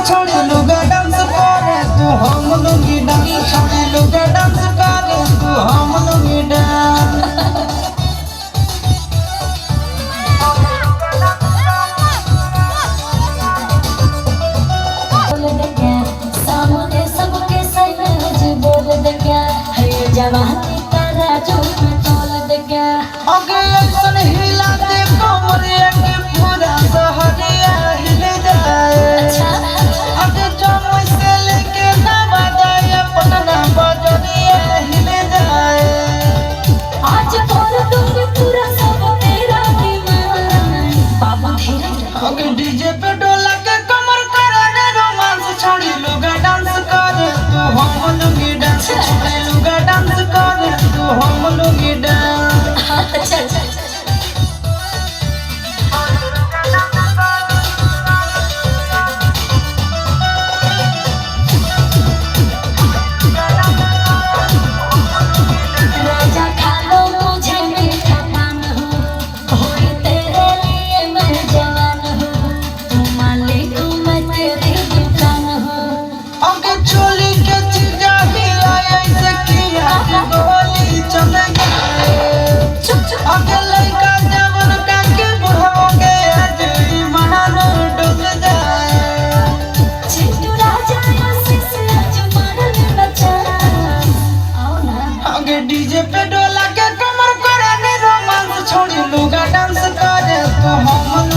छोड़ी लुगा डांस करे तू हम लुंगी डांस छोड़ी लुगा डांस करे तू हम लुंगी डांस सामने सबके सज बोल दे क्या है जवानी तारा चूम तोल दे क्या आगे एक्शन हिला दे कमरिया के पूरा सहरिया हिल जाए आगे जमुई से लेके नवादा पटना बजरिया हिल जाए आज बोल दूंगी पूरा सब तेरा दीवाना बाबा धीरे आगे डीजे पे डोला के कमर करे रोमांस छोड़ी लुगा डांस करे तू हम लुंगी डांस छोड़ी लुगा डांस करे तू हम लुंगी डांस चल चल राजा खा लो मुझे मीठा पान हो तेरे लिए मैं जवान हूँ तू मालिक मैं तेरी दुकान हूँ आगे चोली के चिजा हिला ऐसे किया गोली चल गए आगे लड़का जवन का के बुढ़ा गया दिल मान डूब जाए चिट्टू राजा आशीष आज मारन बचा आओ ना आगे डीजे पे डोला के कमर करे रोमांस छोड़ी लुगा डांस करे तो हम